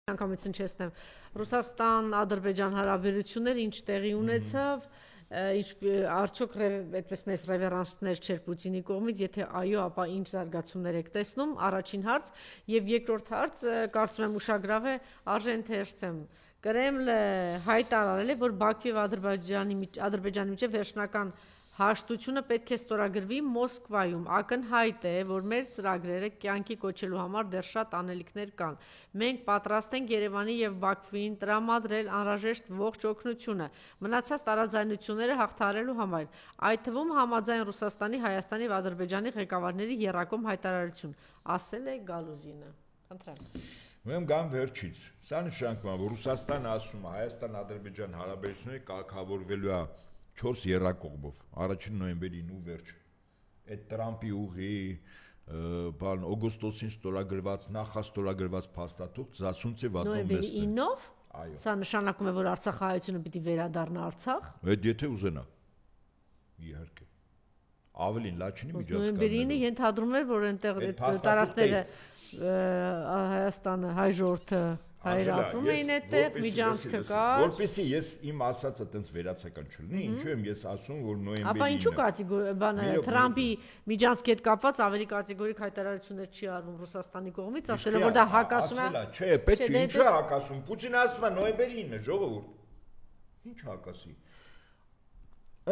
անգամից չեսնեմ Ռուսաստան-Ադրբեջան հարաբերություններ ինչ տեղի ունեցավ արդյոք այդպես մեծ ռևերանսներ չէր Պուտինի կողմից, եթե այո, ապա ինչ զարգացումներ եք տեսնում, առաջին հարց, եւ երկրորդ հարց, կարծում եմ ուշագրավ է, արժե ընթերցեմ։ Կրեմլը հայտարարել է, որ Բաքվի եւ Ադրբեջանի միջև վերջնական հաշտությունը պետք է ստորագրվի Մոսկվայում։ Ակնհայտ է, որ մեր ծրագրերը կյանքի կոչելու համար դեռ շատ անելիքներ կան։ Մենք պատրաստ ենք Երևանի եւ Բաքվին տրամադրել անհրաժեշտ ողջ օգնությունը, մնացած տարաձայնությունները հաղթահարելու համար, այդ թվում համաձայն Ռուսաստանի, Հայաստանի եւ Ադրբեջանի ղեկավարների եռակողմ հայտարարություն, ասել է Գալուզինը։ Խնդրեմ։ Ուրեմն գամ վերջից։ Սա նշանակում է, որ Ռուսաստանը ասում է Հայաստան-Ադրբեջան հարաբերությունները կարգավորվելու է 4 եռակողմով, 1 նոյեմբերի 9 վերջ, այդ Տրամպի ուղի, բան օգոստոսին ստորագրված, նախաստորագրված փաստաթուղթ Զասունցի Վատոմեստը։ Նոյեմբերի 9-ով։ Այո։ Սա նշանակում է, որ Արցախահայությունը պիտի վերադառնա Արցախ։ Այդ եթե ուզենա։ Իհարկե։ Ավելին լաչինի միջազգային։ Նոյեմբերի 9-ը ենթադրում էր, որ այնտեղ տարածքները Հայաստանը, հայ ժողովուրդը հայր ապրում էին այդտեղ, միջանցքը կար։ Որպեսզի ես իմ ասածը տենց վերացական չլինի, ինչու եմ ես ասում, որ նոյեմբերի 9-ը։ Ապա ինչու բանը Թրամփի միջանցքի հետ կապված ավելի կատեգորիկ հայտարարություններ չի արվում Ռուսաստանի կողմից, ասելով որ դա հակասում է։ Չէ, պետք չէ, ինչու է հակասում։ Պուտինը ասում է նոյեմբերի 9-ը, ժողովուրդ։ Ինչ հակասի։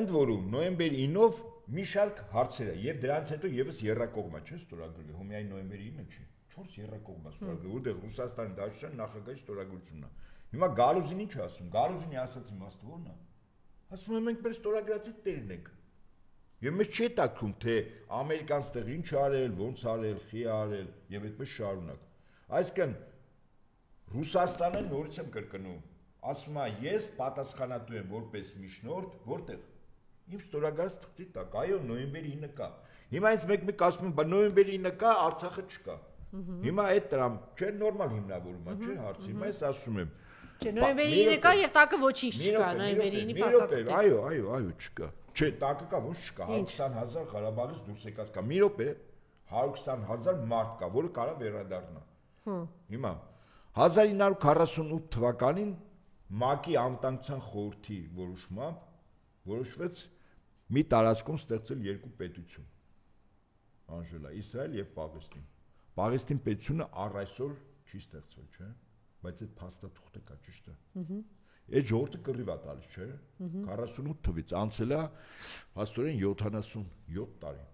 Ընդ որում նոյեմբերի 9-ով մի շարք հարցեր է, եւ դրանից հետո եւս եռակողմա չէ ստորագրվել, հո միայն նոյեմբերի 9-ը չի։ 4 եռակողմա ստորագրվել, որտեղ Ռուսաստանի Դաշնության նախագահի ստորագրությունն է։ Հիմա Գալուզին ինչ ասում։ Գալուզինի ասած իմաստը ո՞րն է։ Ասում են մենք մեր ստորագրածի տերն ենք։ Եվ մեզ չի տակում թե ամերիկան ստեղ ինչ արել, ոնց արել, խի արել եւ այդպես շարունակ։ Այսինքն Ռուսաստանը նորից եմ կրկնում, ասում է ես պատասխանատու եմ որպես միջնորդ, որտեղ իմ ստորագրած թղթի տակ, այո, նոյեմբերի 9-ը կա։ Հիմա ինձ մեկ ասում են, բա նոյեմբերի 9-ը կա, Արցախը չկա։ Հիմա այդ դրամ, չէ, նորմալ հիմնավորում է, չէ, հարցը։ Հիմա ես ասում եմ։ Չէ, նոյեմբերի 9-ը կա եւ տակը ոչինչ չկա, նոյեմբերի 9-ի փաստաթղթը։ Այո, չկա։ Չէ, տակը կա, ոչ չկա, 120,000 Ղարաբաղից դուրս եկած կա։ Մի րոպե, 120,000 մարդ կա, որը կարա վերադառնա։ Հիմա 1948 թվականին ՄԱԿ-ի անվտանգության խորհրդի որոշմամբ որոշվեց մի տարածքում ստեղծել երկու պետություն։ Անժելա, Իսրայել եւ Պաղեստին։ Պաղեստին պետությունը առ այսօր չի ստեղծվել, չէ՞, բայց այդ փաստաթուղթը կա, ճիշտ է։ Այդ ժողովուրդը կռիվ է տալիս, չէ՞։ 48 թվից անցել է հաստորեն 77 տարի։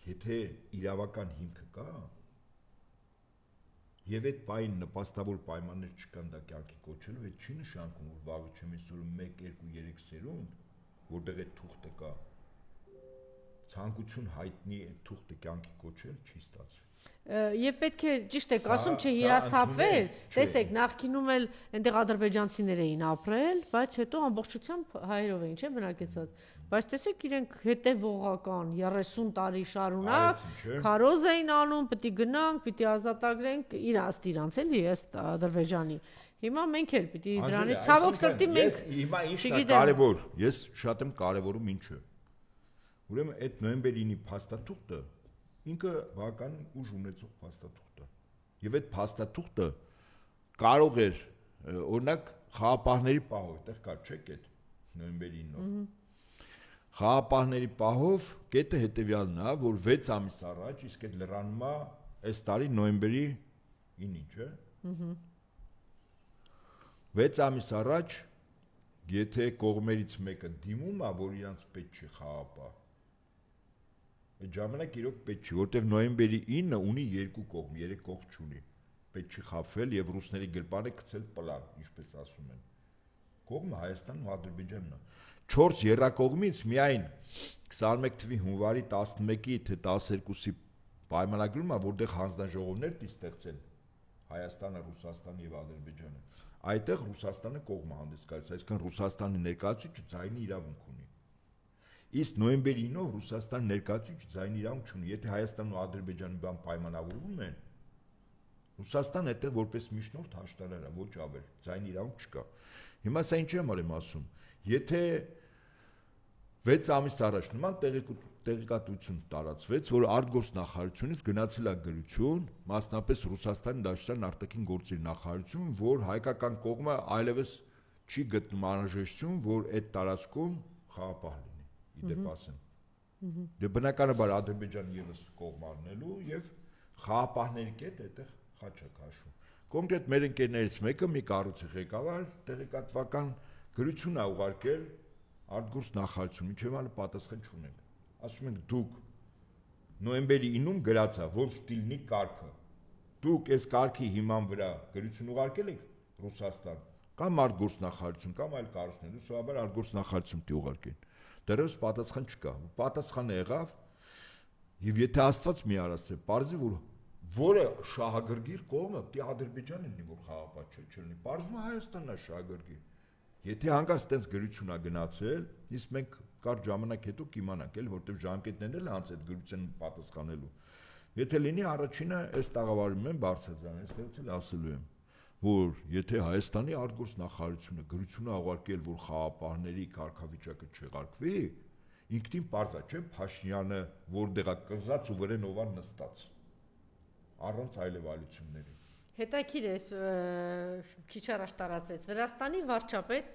Եթե իրավական հիմքը կա, եւ այդ պայն նպաստավոր պայմաններ չկան դա կյանքի կոչելու, այդ չի նշանակում, որ վաղը չեմ իսուրում 1, 2, 3 սերունդ, որտեղ այդ թուղթը կա, ցանկություն հայտնի այդ թուղթը կյանքի կոչել չի ստացվի։ Եվ պետք է ճիշտ եք ասում չհիասթափվել, տեսեք, նախկինում էլ այնտեղ ադրբեջանցիներ էին ապրել, բայց հետո ամբողջությամբ հայերով էին, չէ՞, բնակեցած։ Բայց տեսեք, իրենք հետևողական 30 տարի շարունակ քարոզ էին անում, պիտի գնանք, պիտի ազատագրենք իրանց էլի ըստ Ադրբեջանի։ Հիմա մենք էլ պիտի դրանից ցավոք սրտի մենք հիմա ինչն է կարևոր, ես շատ եմ կարևորում ինչը։ Ուրեմն այդ նոյեմբերի 9-ի փաստաթուղթը ինքը բավականին ուժ ունեցող փաստաթուղթ է։ Եվ այդ փաստաթուղթը կարող էր օրինակ խաղապահների պահով, այդտեղ կա չէ՞ այդ նոյեմբերի 9-ով։ Խաղապահների պահով կետը հետևյալն է, որ 6 ամիս առաջ, իսկ այդ լրանումա այս տարի նոյեմբերի 9-ին, չէ՞։ 6 ամիս առաջ, եթե կողմերից մեկը դիմում է, որ իրանց պետք չի խաղապահ, այդ ժամանակ իրոք պետք չի, որտեղ նոյեմբերի 9-ը ունի երկու կողմ, 3 կողմ չունի։ Պետք չի խաբվել եւ ռուսների գրպանը գցել պլան, ինչպես ասում են։ Կողմը Հայաստանն ու Ադրբեջանն է։ 4 եռակողմից միայն 21 թվականի հունվարի 11-ի թե 12-ի պայմանագրում է, որտեղ հանձնաժողովներ պիտի ստեղծեն Հայաստանը, Ռուսաստանը եւ Ադրբեջանը։ Այդտեղ Ռուսաստանը կողմը հանդես գալիս, այսինքն Ռուսաստանի ներկայացուցիչը ձայնի իրավունք ունի։ Իսկ նոյեմբերի 9-ով Ռուսաստան ներկայացուցիչ ձայնի իրավունք չունի։ Եթե Հայաստանն ու Ադրբեջանը բան պայմանավորվում են, Ռուսաստանը այդտեղ որպես միջնորդ հաշտարար է, ոչ ավել, ձայնի իրավունք չկա։ Հիմա սա ինչ եմ ասում։ Եթե 6 ամիս առաջ նման տեղեկատվություն տարածվեց, որ արտգործնախարարությունից գնացել է գրություն, մասնապես Ռուսաստանի Դաշնության արտաքին գործերի նախարարություն, որ հայկական կողմը այլևս չի գտնում անհրաժեշտություն, որ այդ տարածքում խաղապահ լինի, իդեպ ասեմ։ Դե բնականաբար Ադրբեջանը եւս կողմ առնելու եւ խաղապահների կետ այդտեղ խաչը քաշում։ Կոնկրետ մեր ընկերներից մեկը մի կառույցի ղեկավար տեղեկատվական գրություն է ուղարկել արտգործնախարարություն, ինչեւ անը պատասխան չունենք։ Ասում ենք դուք նոյեմբերի 9-ում գրացա ոնց ստիլնի կարգը։ Դուք այս կարգի հիման վրա գրություն ուղարկել եք Ռուսաստան կամ արտգործնախարարություն կամ այլ կառույցներ, սովորաբար արտգործնախարարություն դի ուղարկեն։ Դեռևս պատասխան չկա։ Պատասխանը եղավ եւ եթե Աստված մի արասե, պարզի որ որը շահագրգիռ կողմը դի Ադրբեջանն լինի, որ խաղապահ չլինի։ Պարզվում է Հայաստանն է շահագրգիռ։ Եթե հանկարծ տենց գրություն է գնացել, իսկ մենք կարճ ժամանակ հետո կիմանանք, էլ որտեղ ժամկետներն էլ անց այդ գրության պատասխանելու։ Եթե լինի առաջինը այս տաղավարում եմ բարձրացան, այստեղից էլ ասելու եմ, որ եթե Հայաստանի արտգործնախարարությունը գրություն է ուղարկել, որ խաղապահների կարգավիճակը չեղարկվի, ինքնին պարզ է, չէ՞, Փաշինյանը որտեղ է կզած ու վրեն ով է նստած, առանց այլևալությունների։ Հետաքրքիր է, քիչ առաջ տարածեց Վրաստանի վարչապետ,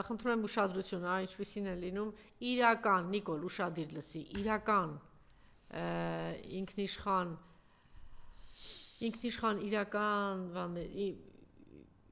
խնդրում եմ ուշադրություն, ինչպիսին է լինում իրական, Նիկոլ, ուշադիր լսի, իրական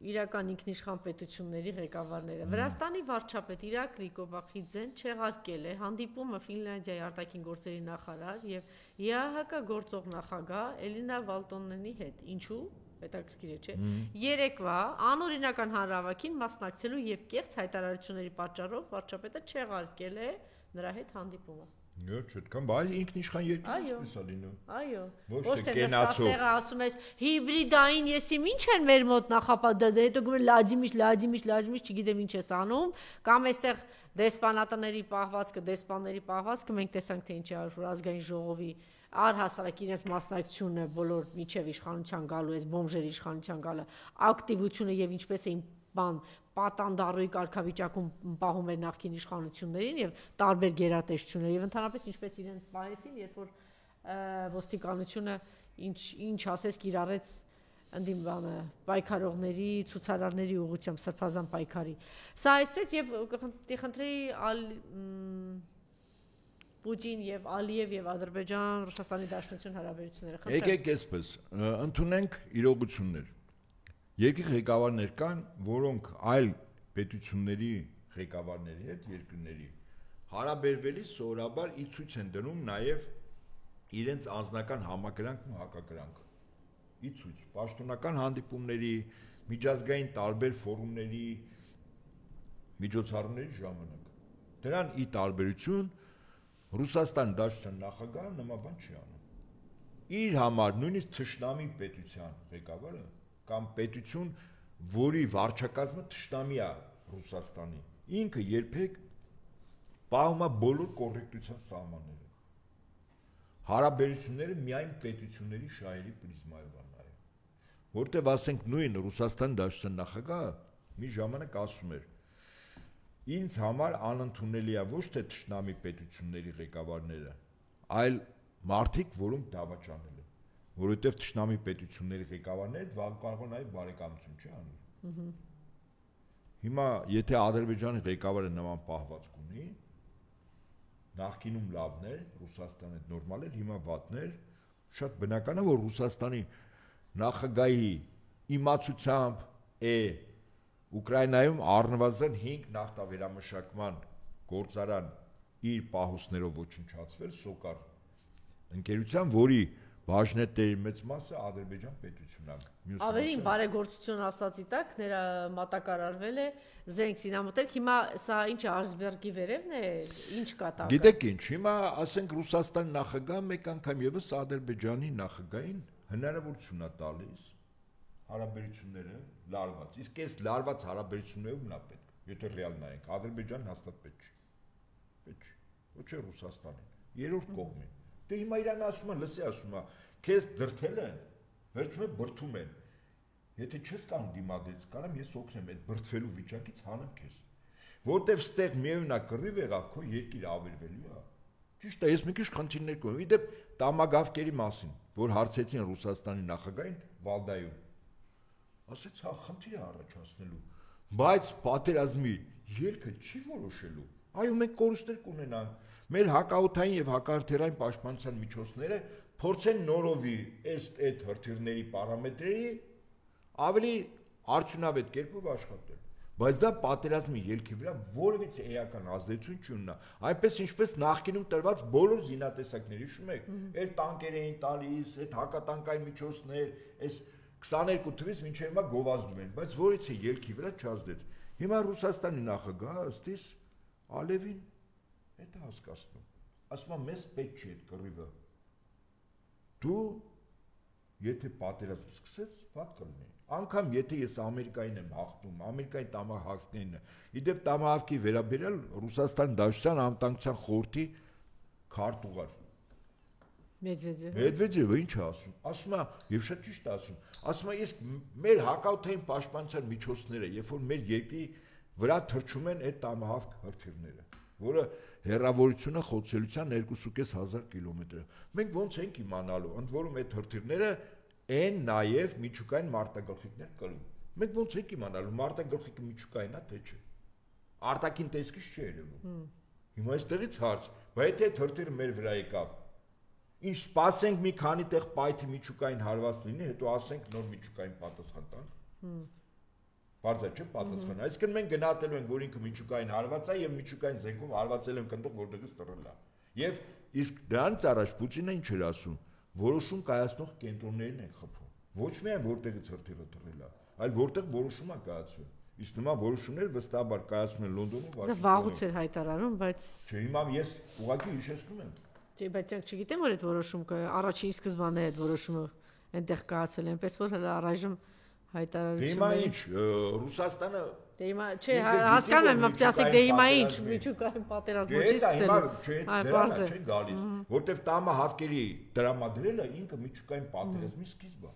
իրական ինքնիշխան պետությունների ղեկավարները։ Վրաստանի վարչապետ Իրակլի Կոբախիձեն չեղարկել է հանդիպումը Ֆինլանդիայի արտաքին գործերի նախարար եւ ԵԱՀԿ գործող նախագահ Էլինա Վալտոննենի հետ։ Ինչու՞։ Հետաքրքիր է, չէ՞։ Երեկվա անօրինական հանրահավաքին մասնակցելու եւ կեղծ հայտարարությունների պատճառով վարչապետը չեղարկել է նրա հետ հանդիպումը։ Ոչ, այդքան, բայց ինքնիշխան երկիրից է լինում։ Այո։ Ոչ թե կենացով։ Տեղը ասում ես հիբրիդային եսիմ ինչ են մեր մոտ նախապատդ, հետո գում լաջիմիջ, չգիտեմ ինչ ես անում, կամ այստեղ դեսպանատների պահվածքը մենք տեսանք թե ինչ է որ ազգային ժողովի առհասարակ իրենց մասնակցությունը բոլոր միջև իշխանության գալու, այս բոմժերի իշխանության գալը, ակտիվությունը եւ ինչպես էին պատանդառոյի կարգավիճակում պահում էր նախկին իշխանություններին եւ տարբեր գերատեսչություններ եւ ընդհանրապես ինչպես իրենց պահեցին, երբ որ ոստիկանությունը ինչ ասես կիրառեց ընդդիմանը պայքարողների, ցուցարարների ուղղությամբ սրբազան պայքարի։ Սա այսպես եւ խնդրի Պուտին եւ Ալիև եւ Ադրբեջան, Ռուսաստանի Դաշնություն հարաբերությունները։ Եկեք այսպես, ընդունենք իրողություններ։ Երկրի ղեկավարներ կան, որոնք այլ պետությունների ղեկավարների հետ երկրների հարաբերվելիս սովորաբար ի ցույց են դնում նաեւ իրենց անձնական համակրանքն ու հակակրանքը։ Ի ցույց պաշտոնական հանդիպումների, միջազգային տարբեր ֆորումների, միջոցառումների ժամանակ։ Դրան ի տարբերություն Ռուսաստան Դաշնության նախագահը նման բան չի անում։ Իր համար նույնիսկ թշնամի պետության ղեկավարը կամ պետություն, որի վարչակազմը թշնամի է Ռուսաստանի, ինքը երբեք պահում է բոլոր կոռեկտության սահմանները։ Հարաբերությունները միայն պետությունների շահերի պրիզմայով են նայում։ Որտեւ ասենք նույն Ռուսաստան Դաշնության նախագահը մի ժամանակ ասում էր. Ինձ համար անընդունելի է ոչ թե թշնամի պետությունների ղեկավարները, այլ մարդիկ, որոնք դավաճանել են, որովհետև թշնամի պետությունների ղեկավարները կարող են այլ բարեկամություն չի անում։ Հիմա եթե Ադրբեջանի ղեկավարը նման պահվածք ունի, նախկինում լավն էր, Ռուսաստանը նորմալ էր, հիմա վատն էր, շատ բնական է, որ Ռուսաստանի նախագահի իմացությամբ Ուկրաինայում առնվազն 5 նավթավերամշակման գործարան իր պահուստներով ոչնչացվել Սոկար ընկերության, որի բաժնետերի մեծ մասը Ադրբեջան պետությունն է։ Ավելին բարեգործություն ասացի տակ նրա մատակարարվել է զենք զինամթերք, հիմա սա ինչ է Արզբերգի վերևն է, ինչ կատակ։ Գիտեք ինչ, հիմա ասենք Ռուսաստանի նախագահը մեկ անգամ եւս Ադրբեջանի նախագահին հնարավորություն է տալիս հարաբերությունները լարված։ Իսկ այս լարված հարաբերություններում նա պետք։ Եթե ռեալ նայենք, Ադրբեջանն հաստատ պետք չի։ Պետք չի։ Ոչ է Ռուսաստանին։ Երրորդ կողմին։ Դե հիմա իրան ասում են, լսի ասում է, քեզ դրթել են, վերջում բրթում են։ Եթե չես կարող դիմադրից, կարամ ես օգնեմ այդ բրթվելու վիճակից հանեմ քեզ։ Որտեվ ստեղ միևնույն է կռիվ եղավ, քո երկիրը ավերվելու է։ Ճիշտ է, ես մի քիչ խնդիրներ կունեմ։ Իդեպ տամագավկերի մասին, որ հարցեցին Ռուսաստանի նախագահին Վալդայում։ Ասեց, հա, խնդիր է առաջացնելու, բայց պատերազմի ելքը չի որոշելու։ Այո, մենք կորուստներ կունենանք։ Մեր հակաօդային եւ հակարդերային պաշտպանության միջոցները փորձեն նորովի այդ հրթիռների պարամետրերի ավելի արդյունավետ կերպով աշխատել։ Բայց դա պատերազմի ելքի վրա որևիցե էական ազդեցություն չունենա։ Այնպես ինչպես նախկինում տրված բոլոր զինատեսակների, հիշում եք, այդ տանկեր էին տալիս, այդ հակատանկային միջոցներ, այս 22 թվից մինչև հիմա գովազդում են, բայց որից է ելքի վրա չազդեց։ Հիմա Ռուսաստանի նախագահը ըստիս Ալևին այդ է հասկացնում։ Ասում է, մեզ պետք չի այդ կռիվը։ Դու եթե պատերազմ սկսես, վատ կլինի։ Անկամ եթե ես Ամերիկային եմ հաղթում, Ամերիկայի տամահավքներն է։ Իդեպ տամահավքի վերաբերյալ Ռուսաստանի Դաշնության անվտանգության խորհրդի քարտուղար Մեդվեդևը ինչ է ասում։ Ասում է, եւ շատ ճիշտ է ասում է, իսկ մեր հակաօդային պաշտպանության միջոցները, երբ որ մեր երկրի վրա թռչում են այդ տամահավք հրթիռները, որը հեռավորությունը խոցելիության 2.500 կիլոմետր է։ Մենք ոնց ենք իմանալու, ընդ որում այդ հրթիռները են նաև միջուկային մարտագլխիկներ կրում։ Մենք ոնց ենք իմանալու, մարտագլխիկը միջուկային է թե չէ։ Արտաքին տեսքից չի երևում։ Հիմա այստեղից հարց, բայց եթե այդ հրթիռը մեր վրա եկավ, ինչ սպասենք մի քանի տեղ պայթի միջուկային հարված լինի, հետո ասենք նոր միջուկային պատասխան տանք։ Բարձր չէ պատասխանը։ Այսինքն մենք գնահատելու ենք, որ ինքը միջուկային հարված է եւ միջուկային զենքով հարվածել են կնդող որտեղից տրել է։ Եվ իսկ դրանից առաջ Պուտինը ինչ էր ասում, որոշում կայացնող կենտրոններին են խփում։ Ոչ միայն որտեղից հրթիռը տրել է, այլ որտեղ որոշում է կայացվել։ Իսկ նման որոշումներ վստահաբար կայացվում են Լոնդոնում, Վաշինգտոնում։ Դա վաղուց էր հայտարարում, բայց չէ, հիմա ես ուղղակի հիշեցնում եմ։ Չէ, բայց ես չգիտեմ, որ այդ որոշում կա, առաջին սկզբանե այդ որոշումը այնտեղ կայացել է, այնպես որ հələ առայժմ հայտարարությունը։ Հիմա ինչ, Ռուսաստանը Դե հիմա, չէ, հասկանում եմ, մտածեք, դե հիմա ինչ, միջուկային պատերազմ չի սկսելու։ Այո, բարձր չէ գալիս, որտեվ տամահավքերի դրամադրելը ինքը միջուկային պատերազմի սկիզբը։